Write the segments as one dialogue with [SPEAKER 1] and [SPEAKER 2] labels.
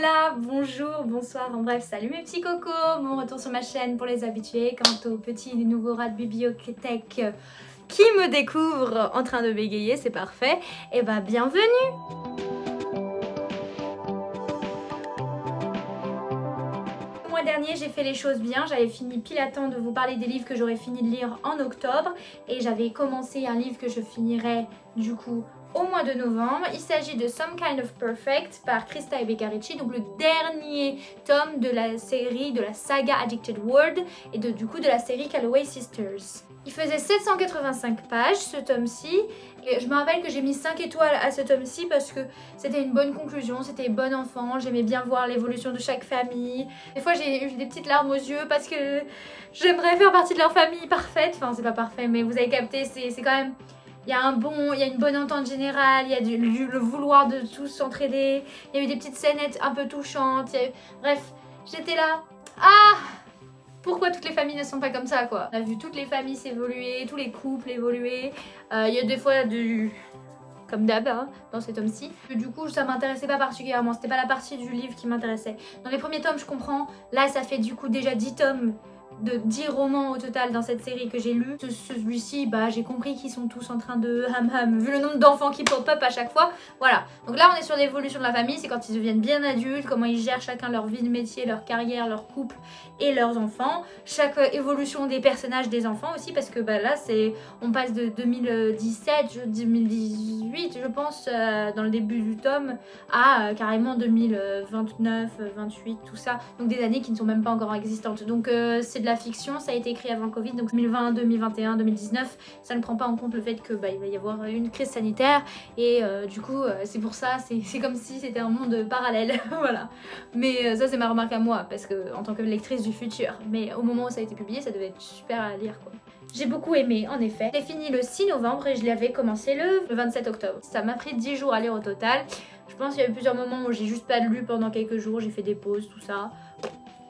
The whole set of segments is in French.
[SPEAKER 1] Là, bonjour, bonsoir, en bref, salut mes petits cocos, mon retour sur ma chaîne pour les habitués. Quant aux petits nouveaux rats de bibliothèque qui me découvrent en train de bégayer, c'est parfait, et bah bienvenue. Le mois dernier, j'ai fait les choses bien, j'avais fini pile à temps de vous parler des livres que j'aurais fini de lire en octobre, et j'avais commencé un livre que je finirai du coup au mois de novembre. Il s'agit de Some Kind of Perfect par Krista et Becca Ricci, donc le dernier tome de la série, de la saga Addicted World et du coup de la série Calloway Sisters. Il faisait 785 pages ce tome-ci, et je me rappelle que j'ai mis 5 étoiles à ce tome-ci parce que c'était une bonne conclusion, c'était bon enfant, j'aimais bien voir l'évolution de chaque famille. Des fois j'ai eu des petites larmes aux yeux parce que j'aimerais faire partie de leur famille parfaite, enfin c'est pas parfait mais vous avez capté, c'est quand même... Il y a une bonne entente générale, il y a le vouloir de tous s'entraider, il y a eu des petites scénettes un peu touchantes, bref, j'étais là, pourquoi toutes les familles ne sont pas comme ça quoi. On a vu toutes les familles s'évoluer, tous les couples évoluer, il y a des fois comme d'hab hein, dans ces tomes-ci. Du coup ça m'intéressait pas particulièrement, c'était pas la partie du livre qui m'intéressait. Dans les premiers tomes je comprends, là ça fait du coup déjà 10 tomes. De 10 romans au total dans cette série que j'ai lu. Celui-ci, bah j'ai compris qu'ils sont tous en train de vu le nombre d'enfants qui pop-up à chaque fois. Voilà, donc là on est sur l'évolution de la famille, c'est quand ils deviennent bien adultes, comment ils gèrent chacun leur vie de métier, leur carrière, leur couple et leurs enfants. Chaque évolution des personnages des enfants aussi, parce que bah là on passe de 2017, 2018 je pense, dans le début du tome, à carrément 2029, 28, tout ça. Donc des années qui ne sont même pas encore existantes. Donc c'est de la fiction, ça a été écrit avant le Covid, donc 2020, 2021, 2019, ça ne prend pas en compte le fait que il va y avoir une crise sanitaire et du coup c'est pour ça, c'est comme si c'était un monde parallèle, voilà. Mais ça c'est ma remarque à moi, parce que en tant que lectrice du futur, mais au moment où ça a été publié, ça devait être super à lire quoi. J'ai beaucoup aimé, en effet. J'ai fini le 6 novembre et je l'avais commencé le 27 octobre. Ça m'a pris 10 jours à lire au total. Je pense qu'il y a eu plusieurs moments où j'ai juste pas lu pendant quelques jours, j'ai fait des pauses, tout ça.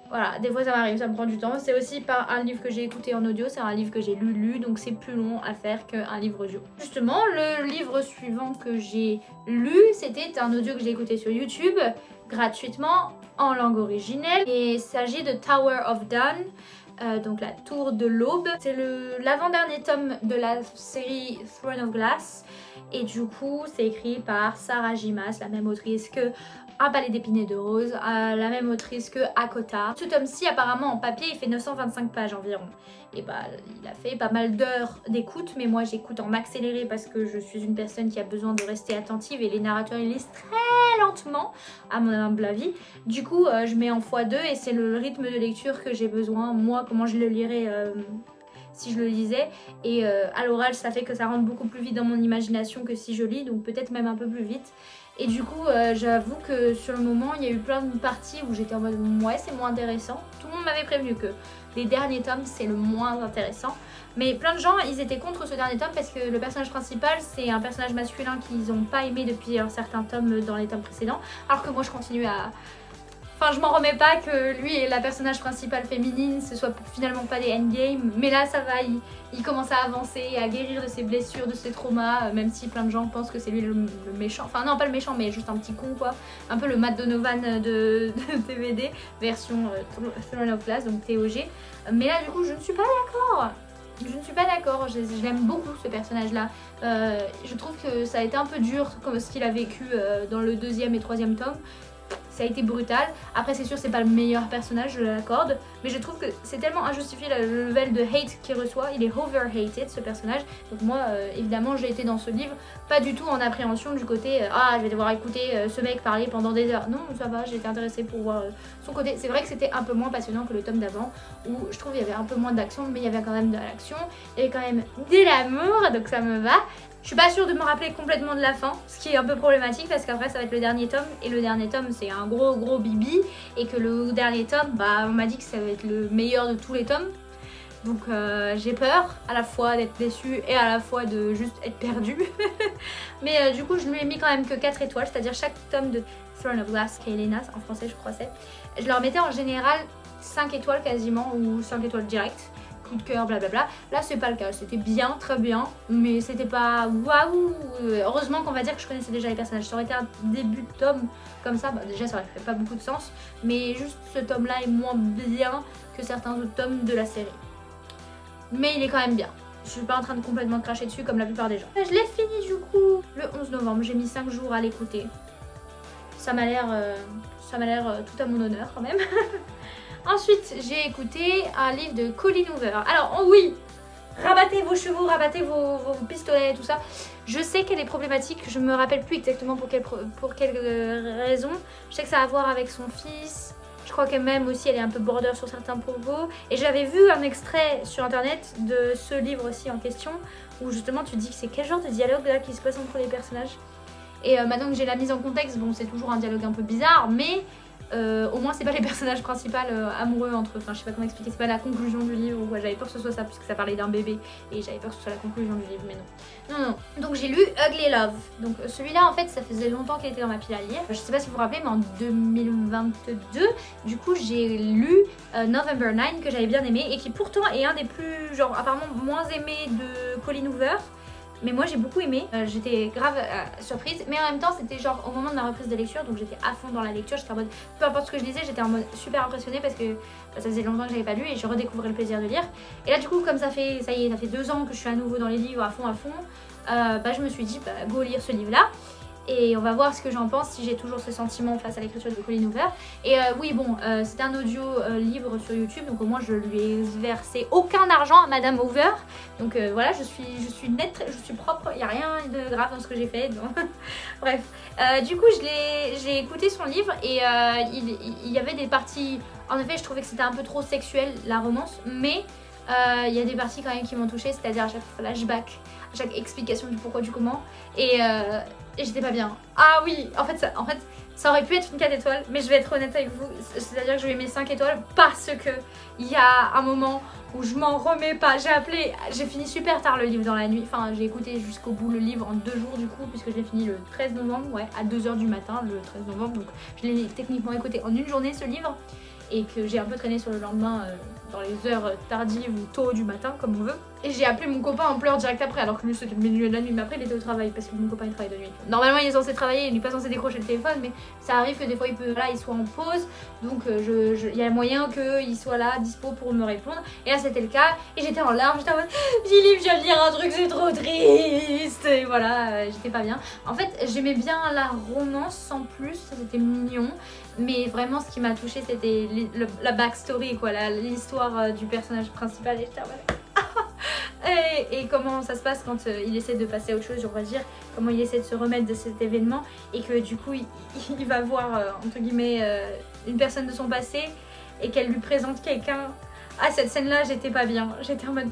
[SPEAKER 1] Voilà, des fois ça m'arrive, ça me prend du temps. C'est aussi pas un livre que j'ai écouté en audio, c'est un livre que j'ai lu, donc c'est plus long à faire qu'un livre audio. Justement, le livre suivant que j'ai lu, c'était un audio que j'ai écouté sur YouTube, gratuitement, en langue originelle. Et il s'agit de Tower of Dawn, donc la tour de l'aube. C'est l'avant-dernier tome de la série Throne of Glass. Et du coup, c'est écrit par Sarah J. Maas, la même autrice que Un palais d'épines et de roses, la même autrice que Akota. Ce tome-ci, apparemment, en papier, il fait 925 pages environ. Et bah, il a fait pas mal d'heures d'écoute, mais moi, j'écoute en accéléré parce que je suis une personne qui a besoin de rester attentive et les narrateurs, ils lisent très lentement, à mon humble avis. Du coup, je mets en x2 et c'est le rythme de lecture que j'ai besoin. Moi, comment je le lirais si je le lisais, et à l'oral ça fait que ça rentre beaucoup plus vite dans mon imagination que si je lis, donc peut-être même un peu plus vite. Et du coup j'avoue que sur le moment il y a eu plein de parties où j'étais en mode ouais c'est moins intéressant. Tout le monde m'avait prévenu que les derniers tomes c'est le moins intéressant, mais plein de gens ils étaient contre ce dernier tome parce que le personnage principal c'est un personnage masculin qu'ils n'ont pas aimé depuis un certain tome dans les tomes précédents, alors que moi je continue à... Enfin, je m'en remets pas que lui et la personnage principale féminine, ce soit finalement pas des endgames, mais là ça va, il commence à avancer, à guérir de ses blessures, de ses traumas, même si plein de gens pensent que c'est lui le méchant. Enfin non, pas le méchant, mais juste un petit con quoi. Un peu le Matt Donovan de TVD, version Throne of Glass, donc TOG. Mais là du coup je ne suis pas d'accord. Je ne suis pas d'accord, je l'aime beaucoup ce personnage là. Je trouve que ça a été un peu dur comme ce qu'il a vécu dans le 2e et 3e tome. Ça a été brutal. Après c'est sûr c'est pas le meilleur personnage, je l'accorde, mais je trouve que c'est tellement injustifié le level de hate qu'il reçoit. Il est over-hated ce personnage. Donc moi évidemment j'ai été dans ce livre pas du tout en appréhension du côté ah je vais devoir écouter ce mec parler pendant des heures. Non ça va, j'ai été intéressée pour voir son côté. C'est vrai que c'était un peu moins passionnant que le tome d'avant où je trouve il y avait un peu moins d'action, mais il y avait quand même de l'action, il y avait quand même de l'amour, donc ça me va. Je suis pas sûre de me rappeler complètement de la fin, ce qui est un peu problématique parce qu'après ça va être le dernier tome et le dernier tome c'est un gros bibi et que le dernier tome, bah on m'a dit que ça va être le meilleur de tous les tomes. Donc j'ai peur à la fois d'être déçue et à la fois de juste être perdue. Mais du coup je lui ai mis quand même que 4 étoiles, c'est-à-dire chaque tome de Throne of Glass, Kaelina en français je crois c'est. Je leur mettais en général 5 étoiles quasiment ou 5 étoiles directes. coup de cœur, blablabla. Là c'est pas le cas, c'était bien, très bien, mais c'était pas waouh. Heureusement qu'on va dire que je connaissais déjà les personnages. Ça aurait été un début de tome comme ça, bah déjà ça aurait fait pas beaucoup de sens, mais juste ce tome là est moins bien que certains autres tomes de la série. Mais il est quand même bien. Je suis pas en train de complètement cracher dessus comme la plupart des gens. Je l'ai fini du coup le 11 novembre, j'ai mis 5 jours à l'écouter. Ça m'a l'air tout à mon honneur quand même. Ensuite, j'ai écouté un livre de Colleen Hoover. Alors, oh oui, rabattez vos chevaux, rabattez vos pistolets, tout ça. Je sais qu'elle est problématique, je me rappelle plus exactement pour quelle raison. Je sais que ça a à voir avec son fils. Je crois que même aussi elle est un peu border sur certains propos. Et j'avais vu un extrait sur internet de ce livre aussi en question, où justement tu te dis que c'est quel genre de dialogue là qui se passe entre les personnages. Et maintenant que j'ai la mise en contexte, bon c'est toujours un dialogue un peu bizarre, mais au moins c'est pas les personnages principaux amoureux entre eux. Enfin je sais pas comment expliquer, c'est pas la conclusion du livre. Ouais, j'avais peur que ce soit ça puisque ça parlait d'un bébé et j'avais peur que ce soit la conclusion du livre, mais non. Non. Donc j'ai lu Ugly Love. Donc celui-là en fait ça faisait longtemps qu'il était dans ma pile à lire. Je sais pas si vous vous rappelez mais en 2022 du coup j'ai lu November 9 que j'avais bien aimé et qui pourtant est un des plus genre apparemment moins aimés de Colleen Hoover. Mais moi j'ai beaucoup aimé, j'étais grave surprise, mais en même temps c'était genre au moment de ma reprise de lecture, donc j'étais à fond dans la lecture, j'étais en mode, peu importe ce que je lisais, j'étais en mode super impressionnée parce que ça faisait longtemps que j'avais pas lu et je redécouvrais le plaisir de lire. Et là du coup comme ça y est, ça fait 2 ans que je suis à nouveau dans les livres à fond, je me suis dit go lire ce livre là. Et on va voir ce que j'en pense, si j'ai toujours ce sentiment face à l'écriture de Colleen Hoover. Et oui bon, c'est un audio livre sur YouTube, donc au moins je lui ai versé aucun argent à Madame Hoover. Donc voilà, je suis nette, je suis propre, il n'y a rien de grave dans ce que j'ai fait. Donc... Bref, du coup j'ai écouté son livre et il y avait des parties, en effet je trouvais que c'était un peu trop sexuel la romance, mais il y a des parties quand même qui m'ont touchée, c'est-à-dire à chaque flashback, à chaque explication du pourquoi du comment, et j'étais pas bien. Ah oui, en fait ça aurait pu être une 4 étoiles, mais je vais être honnête avec vous, c'est-à-dire que je lui ai mis 5 étoiles parce que il y a un moment où je m'en remets pas. J'ai fini super tard le livre dans la nuit, enfin j'ai écouté jusqu'au bout le livre en 2 jours du coup, puisque je l'ai fini le 13 novembre, ouais, à 2 h du matin, le 13 novembre, donc je l'ai techniquement écouté en une journée ce livre, et que j'ai un peu traîné sur le lendemain dans les heures tardives ou tôt du matin comme on veut. Et j'ai appelé mon copain en pleurs direct après, alors que lui c'était le milieu de la nuit, mais après il était au travail parce que mon copain il travaille de nuit. Normalement il est censé travailler, il n'est pas censé décrocher le téléphone, mais ça arrive que des fois il soit en pause, donc il y a moyen qu'il soit là, dispo pour me répondre. Et là c'était le cas, et j'étais en larmes, j'étais en mode Philippe, je viens de lire un truc, c'est trop triste, et voilà, j'étais pas bien. En fait j'aimais bien la romance sans plus, c'était mignon. Mais vraiment ce qui m'a touchée c'était la backstory quoi, l'histoire du personnage principal, et j'étais en mode et comment ça se passe quand il essaie de passer à autre chose, on va dire, comment il essaie de se remettre de cet événement et que du coup il va voir entre guillemets une personne de son passé et qu'elle lui présente quelqu'un. Ah cette scène là j'étais pas bien, j'étais en mode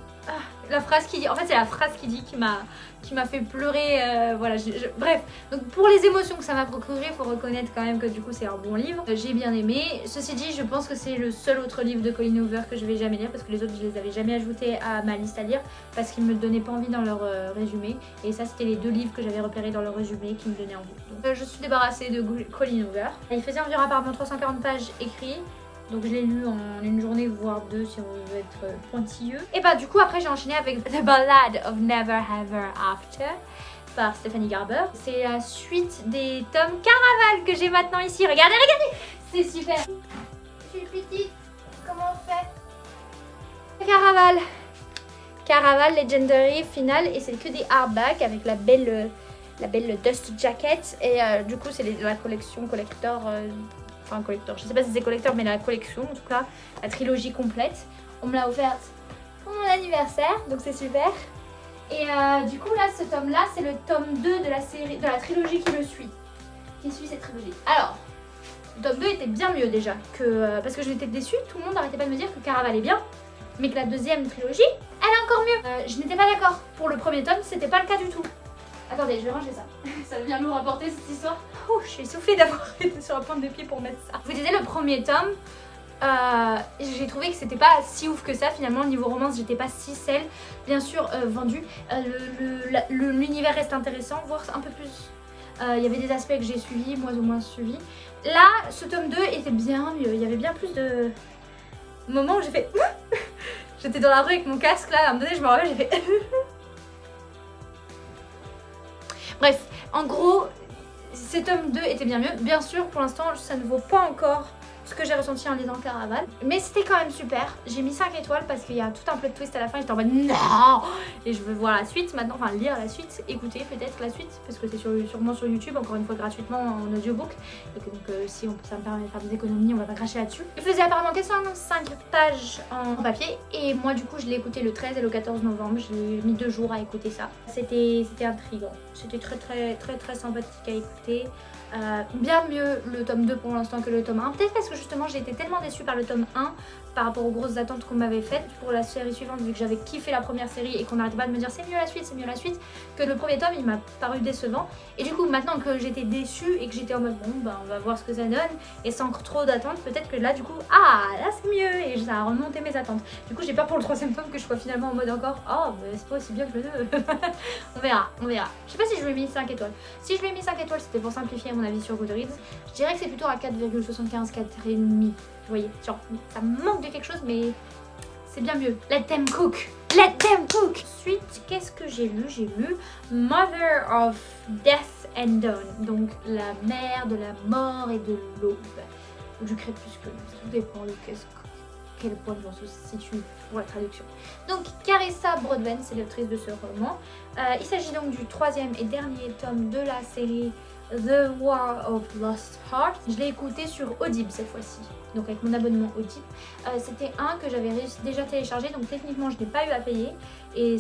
[SPEAKER 1] la phrase qui dit, en fait c'est la phrase qui dit qui m'a fait pleurer, voilà, bref, donc pour les émotions que ça m'a procuré, faut reconnaître quand même que du coup c'est un bon livre, j'ai bien aimé. Ceci dit je pense que c'est le seul autre livre de Colleen Hoover que je vais jamais lire parce que les autres je les avais jamais ajoutés à ma liste à lire parce qu'ils me donnaient pas envie dans leur résumé, et ça c'était les 2 livres que j'avais repérés dans leur résumé qui me donnaient envie. Donc je suis débarrassée de Colleen Hoover. Il faisait environ apparemment 340 pages écrites. Donc je l'ai lu en une journée, voire 2 si on veut être pointilleux. Et bah du coup après j'ai enchaîné avec The Ballad of Never Ever After par Stephanie Garber. C'est la suite des tomes Caraval que j'ai maintenant ici. Regardez, regardez, c'est super. Je suis petite, comment on fait? Caraval Legendary Final, et c'est que des hardbacks avec la belle Dust Jacket, et du coup c'est la collection collector. Enfin collector, je sais pas si c'est collector, mais la collection en tout cas, la trilogie complète. On me l'a offerte pour mon anniversaire, donc c'est super. Et du coup là ce tome là c'est le tome 2 de la trilogie qui suit cette trilogie. Alors le tome 2 était bien mieux déjà que parce que j'étais déçue, tout le monde n'arrêtait pas de me dire que Caraval est bien, mais que la deuxième trilogie elle est encore mieux. Je n'étais pas d'accord pour le premier tome, c'était pas le cas du tout. Attendez, je vais ranger ça. Ça devient lourd à porter cette histoire. Oh, je suis essoufflée d'avoir été sur la pointe de pied pour mettre ça. Je vous disais, le premier tome, j'ai trouvé que c'était pas si ouf que ça. Finalement, niveau romance, j'étais pas si celle. Bien sûr, vendu. L'univers reste intéressant, voire un peu plus. Il y avait des aspects que j'ai suivis, moins ou moins suivis. Là, ce tome 2 était bien mieux. Il y avait bien plus de moments où j'ai fait... J'étais dans la rue avec mon casque là, à un moment donné je me rappelle, j'ai fait... Bref, en gros, ce tome 2 était bien mieux. Bien sûr, pour l'instant, ça ne vaut pas encore ce que j'ai ressenti en lisant Caraval. Mais c'était quand même super. J'ai mis 5 étoiles parce qu'il y a tout un plot twist à la fin. J'étais en mode non. Et je veux voir la suite maintenant, enfin lire la suite, écouter peut-être la suite. Parce que c'est sûrement sur YouTube, encore une fois gratuitement en audiobook. Donc si ça me permet de faire des économies, on va pas cracher là-dessus. Il faisait apparemment 405 pages en papier. Et moi du coup je l'ai écouté le 13 et le 14 novembre. J'ai mis 2 jours à écouter ça. C'était intriguant. C'était très sympathique à écouter. Bien mieux le tome 2 pour l'instant que le tome 1. Peut-être parce que justement j'ai été tellement déçue par le tome 1 par rapport aux grosses attentes qu'on m'avait faites pour la série suivante, vu que j'avais kiffé la première série et qu'on n'arrêtait pas de me dire c'est mieux la suite, que le premier tome il m'a paru décevant. Et du coup maintenant que j'étais déçue et que j'étais en mode bon bah on va voir ce que ça donne et sans trop d'attentes, peut-être que là du coup là c'est mieux et ça a remonté mes attentes. Du coup j'ai peur pour le troisième tome que je sois finalement en mode encore oh bah, c'est pas aussi bien que le 2. on verra. Je sais pas si je lui ai mis 5 étoiles. Si je lui ai mis 5 étoiles c'était pour simplifier mon avis sur Goodreads. Je dirais que c'est plutôt à 4,75, 4,5. Vous voyez, genre ça manque de quelque chose mais c'est bien mieux. Let them cook. Let them cook. Ensuite, qu'est-ce que j'ai lu? J'ai lu Mother of Death and Dawn. Donc la mère de la mort et de l'aube. Ou du crépuscule. Tout dépend de quel point on se situe pour la traduction. Donc Carissa Broadbent, c'est l'autrice de ce roman. Il s'agit donc du troisième et dernier tome de la série The War of Lost Heart. Je l'ai écouté sur Audible cette fois-ci, donc avec mon abonnement Audible. C'était un que j'avais déjà téléchargé, donc techniquement je n'ai pas eu à payer. Et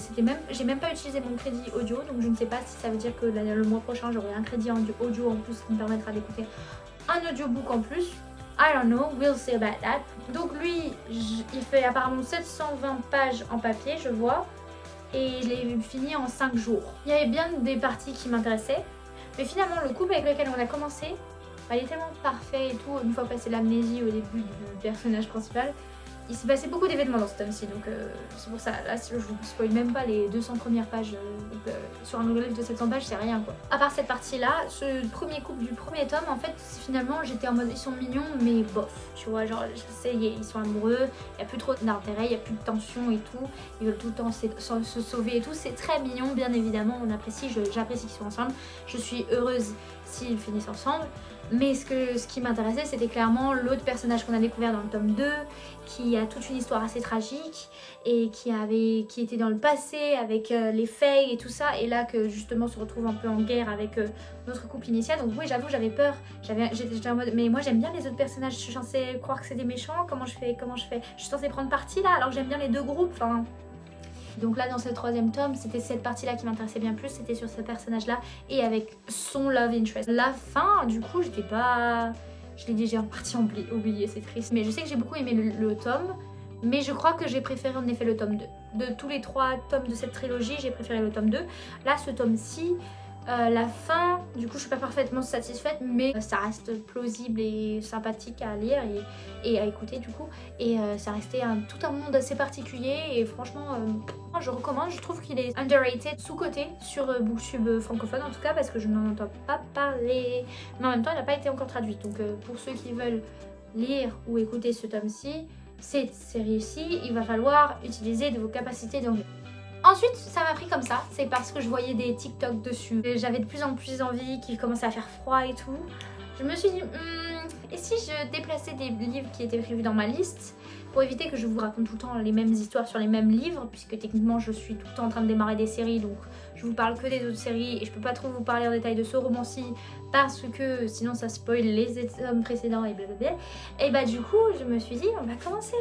[SPEAKER 1] j'ai même pas utilisé mon crédit audio, donc je ne sais pas si ça veut dire que le mois prochain j'aurai un crédit audio en plus qui me permettra d'écouter un audiobook en plus. I don't know, we'll see about that. Donc lui, il fait apparemment 720 pages en papier, je vois. Et je l'ai fini en 5 jours. Il y avait bien des parties qui m'intéressaient. Mais finalement, le couple avec lequel on a commencé, il est tellement parfait et tout. Une fois passé l'amnésie au début du personnage principal, il s'est passé beaucoup d'événements dans ce tome-ci. Donc c'est pour ça, là je vous spoil même pas les 200 premières pages. Sur un nouveau livre de 700 pages, c'est rien quoi. À part cette partie-là, ce premier couple du premier tome, en fait, finalement j'étais en mode ils sont mignons, mais bof. Tu vois, genre ça y est, ils sont amoureux, il n'y a plus trop d'intérêt, il n'y a plus de tension et tout. Ils veulent tout le temps se sauver et tout. C'est très mignon, bien évidemment, on apprécie, j'apprécie qu'ils soient ensemble. Je suis heureuse s'ils finissent ensemble. Mais ce qui m'intéressait, c'était clairement l'autre personnage qu'on a découvert dans le tome 2, qui a toute une histoire assez tragique et qui était dans le passé avec les Fae et tout ça, et là que justement se retrouve un peu en guerre avec notre couple initial. Donc oui, j'avoue, j'avais peur. J'étais en mode, mais moi j'aime bien les autres personnages, je suis censée croire que c'est des méchants, comment je fais? Je suis censée prendre parti là, alors que j'aime bien les deux groupes, enfin... Donc là dans ce troisième tome, c'était cette partie-là qui m'intéressait bien plus, c'était sur ce personnage-là et avec son love interest. La fin, du coup, je l'ai déjà en partie oublié, c'est triste. Mais je sais que j'ai beaucoup aimé le tome, mais je crois que j'ai préféré en effet le tome 2. De tous les 3 tomes de cette trilogie, j'ai préféré le tome 2. Là, ce tome-ci, la fin, du coup je suis pas parfaitement satisfaite, mais ça reste plausible et sympathique à lire et à écouter du coup, et ça restait tout un monde assez particulier et franchement je recommande. Je trouve qu'il est underrated, sous-coté sur Booktube francophone en tout cas, parce que je n'en entends pas parler, mais en même temps il n'a pas été encore traduit, donc pour ceux qui veulent lire ou écouter ce tome-ci, cette série-ci, il va falloir utiliser de vos capacités d'anglais. Ensuite, ça m'a pris comme ça, c'est parce que je voyais des TikTok dessus. J'avais de plus en plus envie, qu'il commençait à faire froid et tout. Je me suis dit, et si je déplaçais des livres qui étaient prévus dans ma liste, pour éviter que je vous raconte tout le temps les mêmes histoires sur les mêmes livres, puisque techniquement je suis tout le temps en train de démarrer des séries, donc je vous parle que des autres séries et je peux pas trop vous parler en détail de ce roman-ci parce que sinon ça spoil les tomes précédents et blablabla. Et bah du coup je me suis dit on va commencer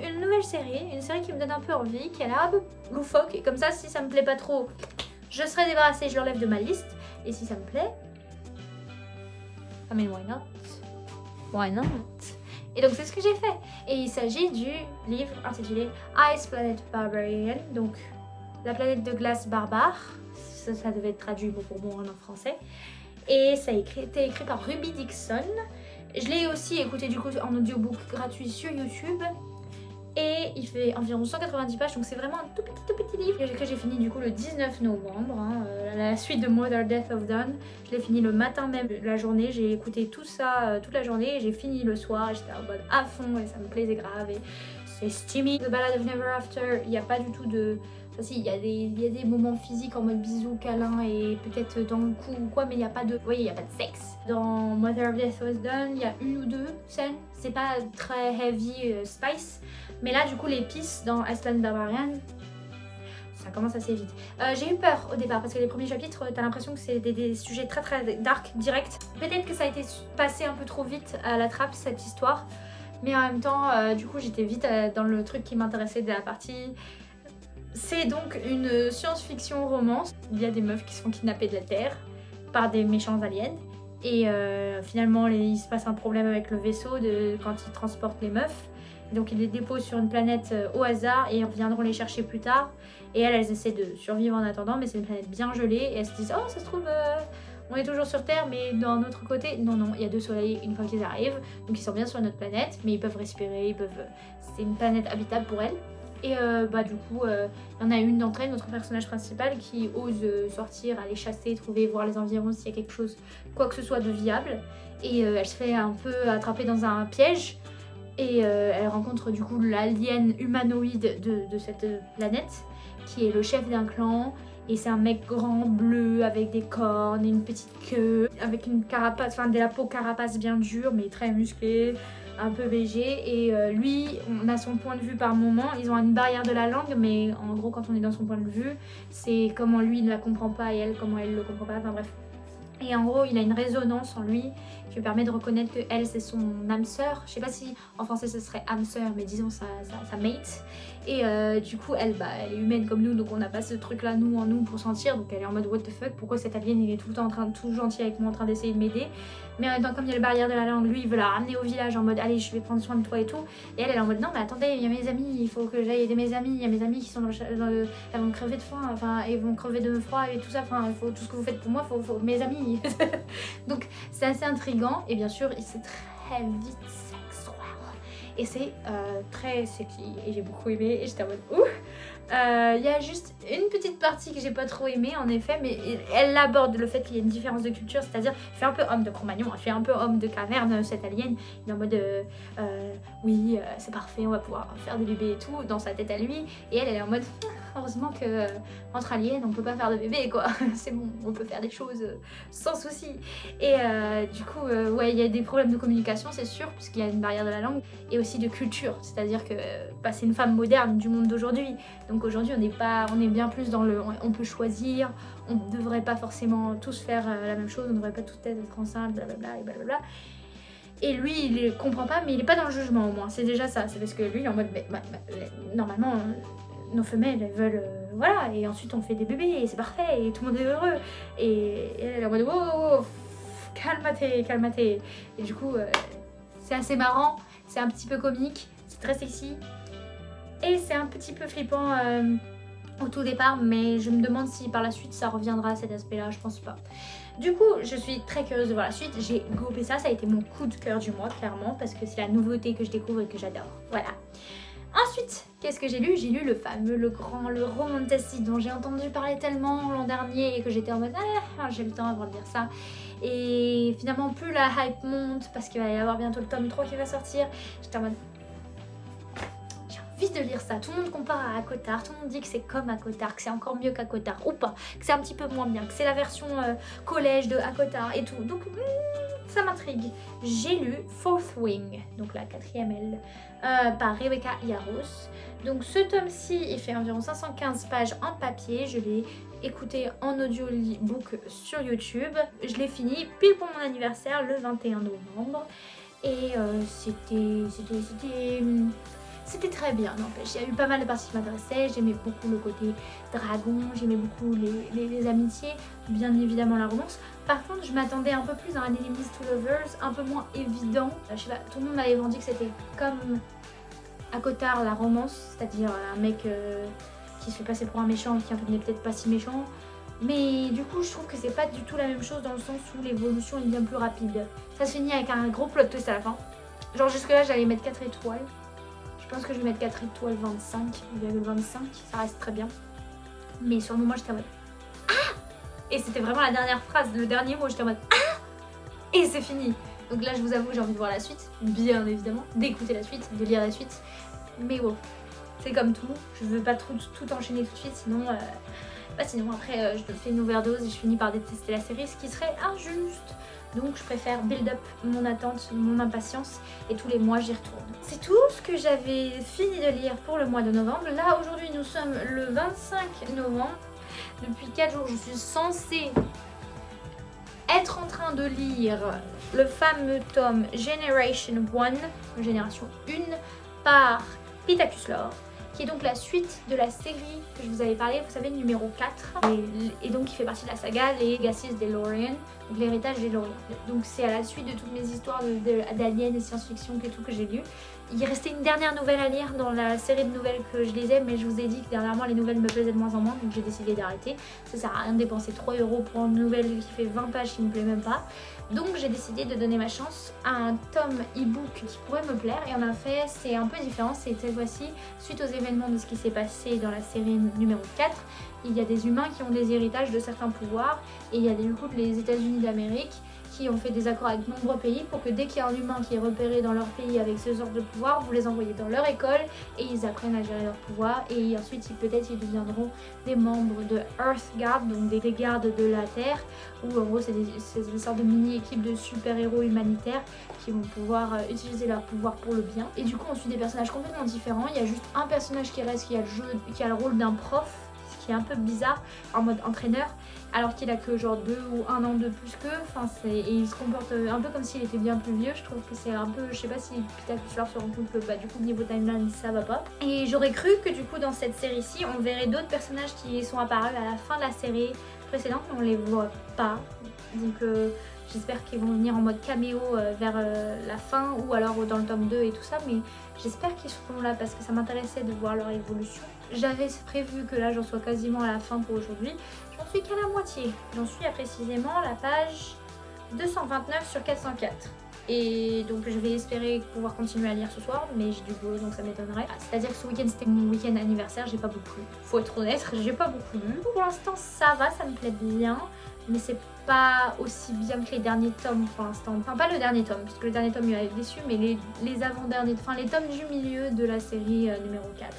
[SPEAKER 1] une nouvelle série, une série qui me donne un peu envie, qui a l'air un peu loufoque, et comme ça si ça me plaît pas trop, je serai débarrassée, je l'enlève de ma liste, et si ça me plaît, I mean why not? Why not? Et donc c'est ce que j'ai fait. Et il s'agit du livre intitulé Ice Planet Barbarian, donc la planète de glace barbare. Ça devait être traduit mot pour mot en français. Et ça a été écrit par Ruby Dixon. Je l'ai aussi écouté du coup en audiobook gratuit sur YouTube. Et il fait environ 190 pages, donc c'est vraiment un tout petit livre que j'ai fini du coup le 19 novembre, la suite de Mother Death of Dawn. Je l'ai fini le matin même, la journée, j'ai écouté tout ça toute la journée et j'ai fini le soir, j'étais en mode à fond et ça me plaisait grave. Et c'est steamy. The Ballad of Never After, il n'y a pas du tout de... Enfin si, il y a des moments physiques en mode bisous, câlin et peut-être dans le cou ou quoi, mais il n'y a pas de... Vous voyez, il n'y a pas de sexe. Dans Mother of Death Was Done, il y a une ou deux scènes. C'est pas très heavy spice. Mais là, du coup, l'épice dans Aslan Barbarian, ça commence assez vite. J'ai eu peur au départ parce que les premiers chapitres, t'as l'impression que c'est des sujets très très dark, direct. Peut-être que ça a été passé un peu trop vite à la trappe cette histoire, mais en même temps, du coup, j'étais vite dans le truc qui m'intéressait de la partie. C'est donc une science-fiction romance. Il y a des meufs qui se font kidnapper de la Terre par des méchants aliens. Et finalement, il se passe un problème avec le vaisseau quand ils transportent les meufs. Donc ils les déposent sur une planète au hasard et ils reviendront les chercher plus tard. Et elles essaient de survivre en attendant, mais c'est une planète bien gelée. Et elles se disent, oh ça se trouve, on est toujours sur Terre, mais d'un autre côté, non, il y a 2 soleils une fois qu'ils arrivent. Donc ils sont bien sur notre planète, mais ils peuvent respirer, c'est une planète habitable pour elles. Et du coup, il y en a une d'entre elles, notre personnage principal, qui ose sortir, aller chasser, trouver, voir les environs s'il y a quelque chose, quoi que ce soit de viable. Et elle se fait un peu attraper dans un piège. Et elle rencontre du coup l'alien humanoïde de cette planète, qui est le chef d'un clan. Et c'est un mec grand, bleu, avec des cornes et une petite queue, avec une carapace, enfin de la peau carapace bien dure, mais très musclée, un peu végé. Et lui, on a son point de vue par moment. Ils ont une barrière de la langue, mais en gros, quand on est dans son point de vue, c'est comment lui ne la comprend pas et elle, comment elle le comprend pas, enfin bref. Et en gros, il a une résonance en lui qui lui permet de reconnaître que elle, c'est son âme sœur. Je sais pas si en français ce serait âme sœur, mais disons sa mate. Et du coup, elle est humaine comme nous, donc on n'a pas ce truc-là, nous, en nous, pour sentir. Donc elle est en mode what the fuck, pourquoi cet alien, il est tout le temps tout gentil avec moi, en train d'essayer de m'aider. Mais en même temps, comme il y a le barrière de la langue, lui, il veut la ramener au village en mode allez, je vais prendre soin de toi et tout. Et elle est en mode non, mais attendez, il y a mes amis, il faut que j'aille aider mes amis. Il y a mes amis qui sont elles vont crever de faim, enfin, ils vont crever de froid et tout ça. Enfin, il faut tout ce que vous faites pour moi, faut mes amis. Donc c'est assez intriguant et bien sûr, c'est très vite sexuel. Et c'est très sexy et j'ai beaucoup aimé et j'étais en mode ouh. Il y a juste une petite partie que j'ai pas trop aimée en effet, mais elle aborde le fait qu'il y a une différence de culture, c'est-à-dire elle fait un peu homme de Cro-Magnon, elle fait un peu homme de caverne, cette alien. Il est en mode oui c'est parfait, on va pouvoir faire des bébés et tout dans sa tête à lui, et elle est en mode heureusement que entre aliens on peut pas faire de bébé quoi, c'est bon, on peut faire des choses sans souci. Et du coup ouais, il y a des problèmes de communication c'est sûr, puisqu'il y a une barrière de la langue et aussi de culture, c'est-à-dire que c'est une femme moderne du monde d'aujourd'hui. Donc aujourd'hui on est bien plus dans le on peut choisir, on ne devrait pas forcément tous faire la même chose, on ne devrait pas tous être enceinte, blablabla et blablabla. Et lui il comprend pas, mais il est pas dans le jugement au moins, c'est déjà ça, c'est parce que lui il est en mode normalement nos femelles elles veulent voilà, et ensuite on fait des bébés et c'est parfait et tout le monde est heureux. Et elle est en mode wow, calmate. Et du coup c'est assez marrant, c'est un petit peu comique, c'est très sexy. Et c'est un petit peu flippant au tout départ, mais je me demande si par la suite ça reviendra à cet aspect-là, je pense pas. Du coup, je suis très curieuse de voir la suite. J'ai gopé ça a été mon coup de cœur du mois, clairement, parce que c'est la nouveauté que je découvre et que j'adore. Voilà. Ensuite, qu'est-ce que j'ai lu? J'ai lu le fameux, le grand, le romantasy dont j'ai entendu parler tellement l'an dernier et que j'étais en mode j'ai le temps avant de lire ça. Et finalement, plus la hype monte parce qu'il va y avoir bientôt le tome 3 qui va sortir, j'étais en mode envie de lire ça. Tout le monde compare à ACOTAR, tout le monde dit que c'est comme ACOTAR, que c'est encore mieux qu'ACOTAR ou pas, que c'est un petit peu moins bien, que c'est la version collège de ACOTAR et tout. Donc ça m'intrigue. J'ai lu Fourth Wing, donc la 4e aile, par Rebecca Yarros. Donc ce tome-ci, il fait environ 515 pages en papier. Je l'ai écouté en audiobook sur YouTube. Je l'ai fini pile pour mon anniversaire le 21 novembre. Et c'était très bien, n'empêche. Il y a eu pas mal de parties qui m'intéressaient. J'aimais beaucoup le côté dragon, j'aimais beaucoup les amitiés, bien évidemment la romance. Par contre, je m'attendais un peu plus à un Enemies to Lovers, un peu moins évident. Je sais pas, tout le monde m'avait vendu que c'était comme ACOTAR, la romance, c'est-à-dire un mec qui se fait passer pour un méchant, qui en fait n'est peut-être pas si méchant. Mais du coup, je trouve que c'est pas du tout la même chose dans le sens où l'évolution est bien plus rapide. Ça se finit avec un gros plot twist à la fin. Genre jusque là, j'allais mettre 4 étoiles. Je pense que je vais mettre 4 étoiles 25,25, ça reste très bien. Mais sur le moment, j'étais en mode ah! Et c'était vraiment la dernière phrase, le dernier mot, j'étais en mode ah! Et c'est fini. Donc là, je vous avoue, j'ai envie de voir la suite, bien évidemment, d'écouter la suite, de lire la suite. mais bon, c'est comme tout, je veux pas tout enchaîner tout de suite, sinon après je fais une overdose et je finis par détester la série, ce qui serait injuste. Donc je préfère build up mon attente, mon impatience et tous les mois j'y retourne. C'est tout ce que j'avais fini de lire pour le mois de novembre. Là aujourd'hui nous sommes le 25 novembre. Depuis 4 jours je suis censée être en train de lire le fameux tome Generation 1, Génération 1, par Pittacus Lore, qui est donc la suite de la série que je vous avais parlé, vous savez, numéro 4, et donc qui fait partie de la saga Les Legacies DeLorean, donc l'héritage DeLorean. Donc c'est à la suite de toutes mes histoires d'aliens et science-fiction et tout que j'ai lu. Il restait une dernière nouvelle à lire dans la série de nouvelles que je lisais, mais je vous ai dit que dernièrement les nouvelles me plaisaient de moins en moins, donc j'ai décidé d'arrêter. Ça sert à rien de dépenser 3 € pour une nouvelle qui fait 20 pages qui me plaît même pas. Donc j'ai décidé de donner ma chance à un tome e-book qui pourrait me plaire, et en effet c'est un peu différent. C'est cette fois-ci suite aux événements de ce qui s'est passé dans la série numéro 4. Il y a des humains qui ont des héritages de certains pouvoirs, et il y a du coup les États-Unis d'Amérique qui ont fait des accords avec nombreux pays pour que dès qu'il y a un humain qui est repéré dans leur pays avec ce genre de pouvoir, vous les envoyez dans leur école et ils apprennent à gérer leur pouvoir, et ensuite peut-être ils deviendront des membres de Earth Guard, donc des gardes de la Terre, où en gros c'est des sortes de mini-équipes de super-héros humanitaires qui vont pouvoir utiliser leur pouvoir pour le bien. Et du coup on suit des personnages complètement différents. Il y a juste un personnage qui reste, qui a le rôle d'un prof, ce qui est un peu bizarre, en mode entraîneur, alors qu'il a que genre 2 ou 1 an de plus qu'eux. Et il se comporte un peu comme s'il était bien plus vieux. Je trouve que c'est un peu, je sais pas si Pittacus Lore se rend compte que du coup niveau timeline ça va pas. Et j'aurais cru que du coup dans cette série-ci on verrait d'autres personnages qui sont apparus à la fin de la série précédente, mais on les voit pas. Donc j'espère qu'ils vont venir en mode caméo vers la fin, ou alors dans le tome 2 et tout ça, mais j'espère qu'ils seront là parce que ça m'intéressait de voir leur évolution. J'avais prévu que là j'en sois quasiment à la fin pour aujourd'hui. J'en suis qu'à la moitié. J'en suis à précisément la page 229 sur 404. Et donc je vais espérer pouvoir continuer à lire ce soir, mais j'ai du boulot donc ça m'étonnerait. C'est-à-dire que ce week-end c'était mon week-end anniversaire, j'ai pas beaucoup lu. Faut être honnête, j'ai pas beaucoup lu. Pour l'instant ça va, ça me plaît bien, mais c'est pas aussi bien que les derniers tomes pour l'instant. Enfin pas le dernier tome, parce que le dernier tome il m'avait déçu, mais les avant-derniers, enfin les tomes du milieu de la série numéro 4.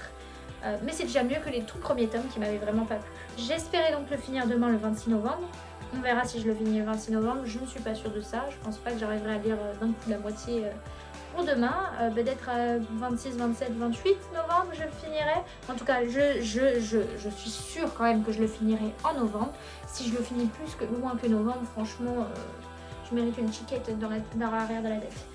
[SPEAKER 1] Mais c'est déjà mieux que les tout premiers tomes qui m'avaient vraiment pas plu. J'espérais donc le finir demain le 26 novembre. On verra si je le finis le 26 novembre, je ne suis pas sûre de ça. Je pense pas que j'arriverai à lire d'un coup la moitié pour demain. Peut-être 26, 27, 28 novembre je le finirai. En tout cas, je suis sûre quand même que je le finirai en novembre. Si je le finis loin que novembre, franchement, je mérite une chiquette dans l'arrière de la tête.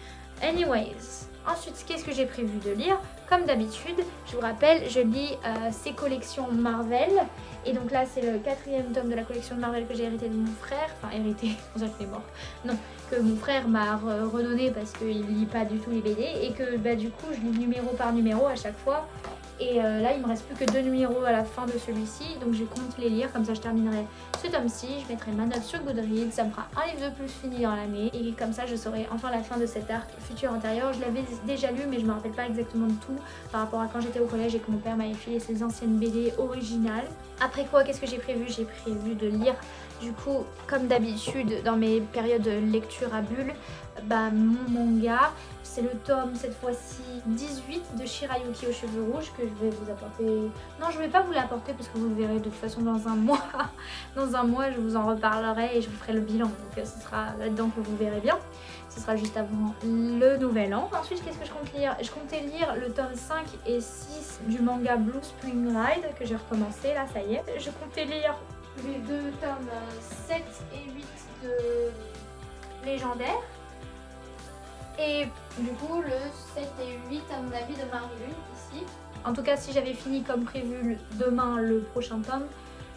[SPEAKER 1] Anyways, ensuite, qu'est-ce que j'ai prévu de lire? Comme d'habitude, je vous rappelle, je lis ces collections Marvel. Et donc là, c'est le 4e tome de la collection de Marvel que j'ai hérité de mon frère. Enfin, hérité, on dirait qu'il est mort. Non, que mon frère m'a redonné parce qu'il lit pas du tout les BD. Et que du coup, je lis numéro par numéro à chaque fois. Et là, il me reste plus que 2 numéros à la fin de celui-ci. Donc je compte les lire, comme ça je terminerai ce tome-ci. Je mettrai ma note sur Goodreads. Ça me fera un livre de plus fini dans l'année. Et comme ça, je saurai enfin la fin de cet arc futur antérieur. Je l'avais déjà lu, mais je me rappelle pas exactement de tout par rapport à quand j'étais au collège et que mon père m'avait filé ses anciennes BD originales. Après quoi, qu'est-ce que j'ai prévu? J'ai prévu de lire, du coup, comme d'habitude, dans mes périodes de lecture à bulles, mon manga. C'est le tome, cette fois-ci, 18 de Shirayuki aux cheveux rouges que je vais vous apporter. Non, je vais pas vous l'apporter parce que vous le verrez de toute façon dans un mois. Dans un mois, je vous en reparlerai et je vous ferai le bilan. Donc ce sera là-dedans que vous verrez bien. Ce sera juste avant le nouvel an. Ensuite, qu'est-ce que je compte lire? Je comptais lire le tome 5 et 6 du manga Blue Spring Ride que j'ai recommencé, là, ça y est. Je comptais lire les 2 tomes 7 et 8 de Légendaire. Et du coup, le 7 et 8, à mon avis, de Marie-Lune, ici. En tout cas, si j'avais fini comme prévu demain le prochain tome,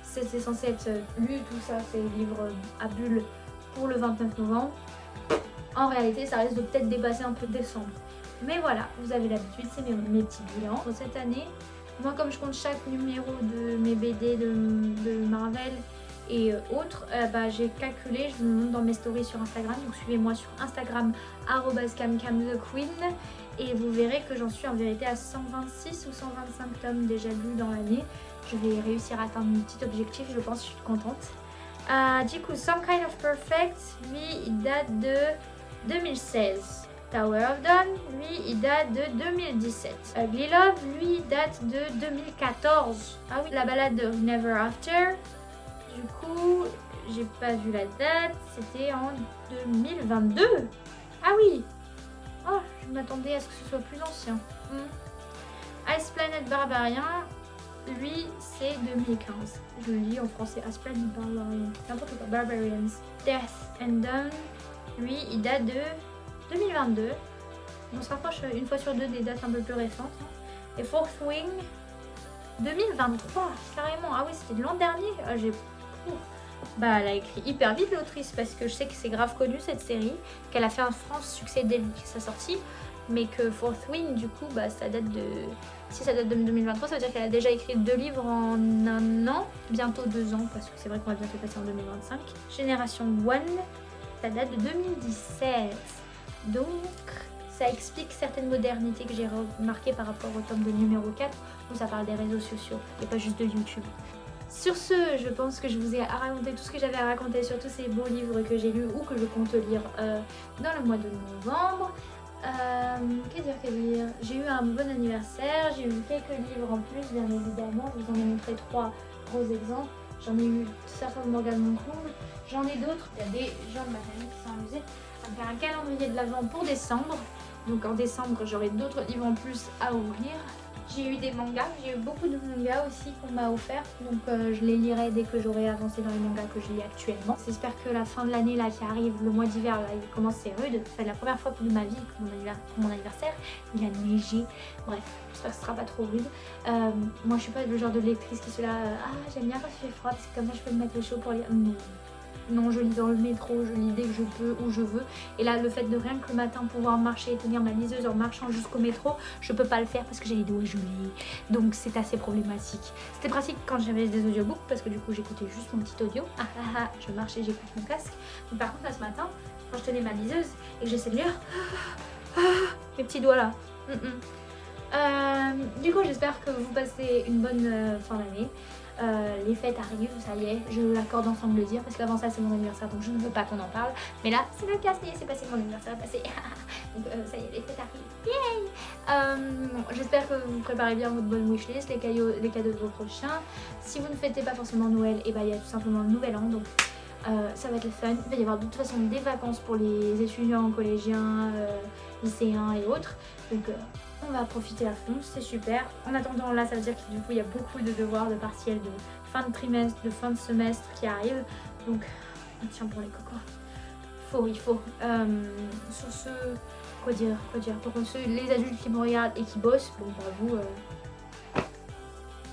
[SPEAKER 1] c'est censé être lu, tout ça, ces livres à bulles pour le 29 novembre. En réalité, ça risque de peut-être dépasser un peu décembre. Mais voilà, vous avez l'habitude, c'est mes petits bilans. Pour cette année, moi, comme je compte chaque numéro de mes BD de Marvel et autres, j'ai calculé, je vous le montre dans mes stories sur Instagram, donc suivez-moi sur Instagram @camcamthequeen et vous verrez que j'en suis en vérité à 126 ou 125 tomes déjà lus dans l'année. Je vais réussir à atteindre mon petit objectif, je pense, je suis contente. Du coup, Some Kind of Perfect, lui, il date de 2016. Tower of Dawn, lui, il date de 2017. Ugly Love, lui, date de 2014. Ah oui, la balade de Never After, du coup, j'ai pas vu la date, c'était en 2022. Ah oui. Oh, je m'attendais à ce que ce soit plus ancien. Ice Planet Barbarian, lui, c'est 2015. Je le lis en français, Ice Planet Barbarian. N'importe quoi, Barbarians. Death and Dawn, lui, il date de 2022. On se rapproche une fois sur deux des dates un peu plus récentes. Et Fourth Wing, 2023, carrément. Ah oui, c'était de l'an dernier. Ah, bah, elle a écrit hyper vite l'autrice parce que je sais que c'est grave connu cette série, qu'elle a fait un franc succès dès sa sortie, mais que Fourth Wing, du coup, bah, ça date de... Si ça date de 2023, ça veut dire qu'elle a déjà écrit 2 livres en un an, bientôt 2 ans, parce que c'est vrai qu'on va bientôt passer en 2025. Génération One, ça date de 2017. Donc, ça explique certaines modernités que j'ai remarquées par rapport au tome de numéro 4, où ça parle des réseaux sociaux et pas juste de YouTube. Sur ce, je pense que je vous ai raconté tout ce que j'avais à raconter sur tous ces beaux livres que j'ai lus ou que je compte lire dans le mois de novembre. Que dire J'ai eu un bon anniversaire, j'ai eu quelques livres en plus, bien évidemment. Je vous en ai montré 3 gros exemples. J'en ai eu certains de Morgane Moncourt, j'en ai d'autres. Il y a des gens de ma famille qui sont amusés à me faire un calendrier de l'Avent pour décembre. Donc en décembre, j'aurai d'autres livres en plus à ouvrir. J'ai eu des mangas, j'ai eu beaucoup de mangas aussi qu'on m'a offert, donc je les lirai dès que j'aurai avancé dans les mangas que je lis actuellement. J'espère que la fin de l'année là qui arrive, le mois d'hiver là, il commence, c'est rude. C'est la première fois de ma vie que mon anniversaire, il a neigé. Bref, j'espère que ce sera pas trop rude. Moi je suis pas le genre de lectrice qui se là, ah j'aime bien quand il fait froid parce que comme ça je peux me mettre au chaud pour lire. Non, je lis dans le métro, je lis dès que je peux, où je veux. Et là, le fait de rien que le matin pouvoir marcher et tenir ma liseuse en marchant jusqu'au métro, je peux pas le faire parce que j'ai les doigts gelés. Donc c'est assez problématique. C'était pratique quand j'avais des audiobooks parce que du coup j'écoutais juste mon petit audio. Je marche et j'écoute mon casque. Mais par contre là ce matin, quand je tenais ma liseuse et que j'essaie de lire, mes petits doigts là. Du coup j'espère que vous passez une bonne fin d'année. Les fêtes arrivent, ça y est, je l'accorde ensemble le dire parce qu'avant ça c'est mon anniversaire donc je ne veux pas qu'on en parle. Mais là c'est le cas, ça y est, c'est passé, mon anniversaire est passé. Donc ça y est, les fêtes arrivent. Yay. J'espère que vous préparez bien votre bonne wishlist, les cadeaux de vos prochains. Si vous ne fêtez pas forcément Noël, et bah il y a tout simplement le Nouvel An donc ça va être le fun. Il va y avoir de toute façon des vacances pour les étudiants, collégiens, lycéens et autres. Donc on va profiter à fond, c'est super. En attendant là, ça veut dire que du coup il y a beaucoup de devoirs, de partiels, de fin de trimestre, de fin de semestre qui arrivent. Donc on tient pour les cocos. Il faut. Sur ce, quoi dire. Pour les adultes qui me regardent et qui bossent, bon bah vous,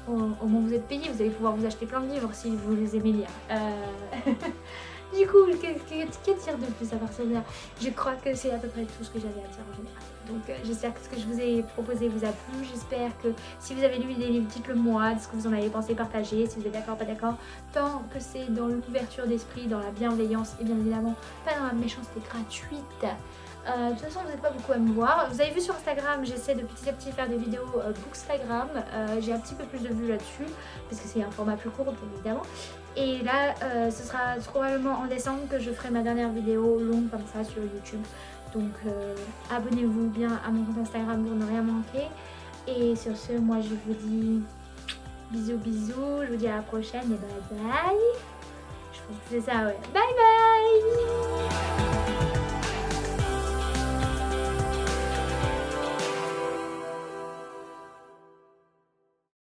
[SPEAKER 1] au moins vous êtes payés, vous allez pouvoir vous acheter plein de livres si vous les aimez lire. Du coup, que dire de plus à partir de là? Je crois que c'est à peu près tout ce que j'avais à dire en général. Donc j'espère que ce que je vous ai proposé vous a plu. J'espère que si vous avez lu des livres, dites-le moi, de ce que vous en avez pensé, partagez. Si vous êtes d'accord, pas d'accord. Tant que c'est dans l'ouverture d'esprit, dans la bienveillance et bien évidemment pas dans la méchanceté gratuite. De toute façon, vous n'êtes pas beaucoup à me voir. Vous avez vu sur Instagram, j'essaie de petit à petit faire des vidéos Bookstagram. J'ai un petit peu plus de vues là-dessus parce que c'est un format plus court, bien évidemment. Et là, ce sera probablement en décembre que je ferai ma dernière vidéo longue comme ça sur YouTube. Donc abonnez-vous bien à mon compte Instagram pour ne rien manquer. Et sur ce, moi je vous dis bisous bisous, je vous dis à la prochaine et bye bye. Je pense que c'est ça, ouais. Bye bye.